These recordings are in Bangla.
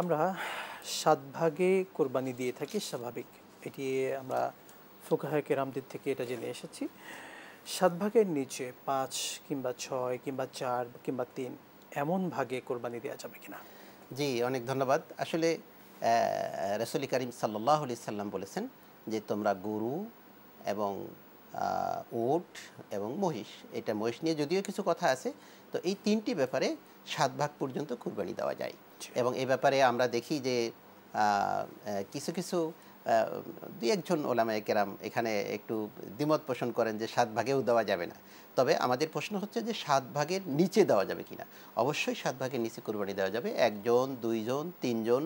আমরা ৭ ভাগে কোরবানি দিয়ে থাকি স্বাভাবিক। এটি আমরা ফুকাহায়ে কেরামদের থেকে এটা জেনে এসেছি। ৭ ভাগের নিচে ৫ কিংবা ৬ কিংবা ৪ কিংবা ৩ এমন ভাগে কোরবানি দেওয়া যাবে কিনা? জি, অনেক ধন্যবাদ। আসলে রাসূল করিম সাল্লাল্লাহু আলাইহি সাল্লাম বলেছেন যে তোমরা গরু এবং উট এবং মহিষ, এটা মহিষ নিয়ে যদিও কিছু কথা আছে, তো এই ৩টি ব্যাপারে ৭ ভাগ পর্যন্ত কুরবানি দেওয়া যায়। এবং এই ব্যাপারে আমরা দেখি যে কিছু কিছু ২-১ জন ওলামায়ে কেরাম এখানে একটু দ্বিমত পোষণ করেন যে ৭ ভাগেও দেওয়া যাবে না। তবে আমাদের প্রশ্ন হচ্ছে যে ৭ ভাগের নিচে দেওয়া যাবে কিনা। অবশ্যই ৭ ভাগের নিচে কুরবানি দেওয়া যাবে। ১ জন, ২ জন, ৩ জন,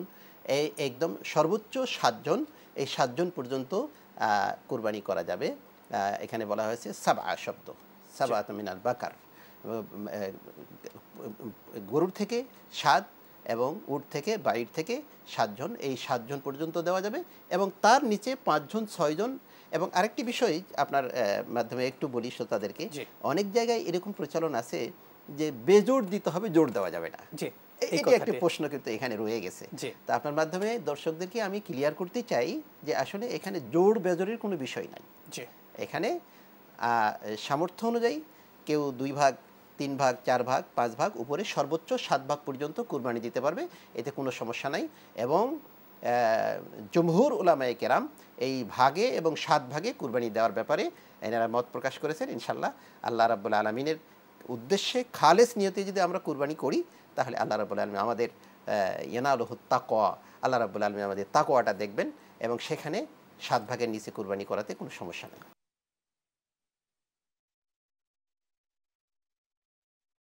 এই একদম সর্বোচ্চ ৭ জন, এই ৭ জন পর্যন্ত কুরবানি করা যাবে। এখানে বলা হয়েছে সাবআ শব্দ, সাবআত মিনাল বাকার। গরুর থেকে ৭ এবং উট থেকে বাঈর থেকে ৭ জন, এই ৭ জন পর্যন্ত দেওয়া যাবে এবং তার নিচে ৫ জন, ৬ জন। এবং আরেকটি বিষয় আপনার মাধ্যমে একটু বলি শ্রোতাদেরকে, অনেক জায়গায় এরকম প্রচলন আছে যে বেজোড় দিতে হবে, জোড় দেওয়া যাবে না। এটি একটি প্রশ্ন কিন্তু এখানে রয়ে গেছে। তো আপনার মাধ্যমে দর্শকদেরকে আমি ক্লিয়ার করতে চাই যে আসলে এখানে জোড় বেজোড়ের কোনো বিষয় নাই। এখানে সামর্থ্য অনুযায়ী কেউ ২ ভাগ, ৩ ভাগ, ৪ ভাগ, ৫ ভাগ, উপরে সর্বোচ্চ ৭ ভাগ পর্যন্ত কুরবানি দিতে পারবে, এতে কোনো সমস্যা নাই। এবং জমহুর উলামায়ে কেরাম এই ভাগে এবং ৭ ভাগে কুরবানি দেওয়ার ব্যাপারে এনারা মত প্রকাশ করেছেন। ইনশাআল্লাহ আল্লাহ রাব্বুল আলামিনের উদ্দেশ্যে খালেস নিয়তে যদি আমরা কুরবানি করি, তাহলে আল্লাহ রাব্বুল আলামিন আমাদের ইয়ানালুহুত তাকওয়া, আল্লাহ রাব্বুল আলামিন আমাদের তাকওয়াটা দেখবেন এবং সেখানে ৭ ভাগের নিচে কুরবানি করাতে কোনো সমস্যা নেই।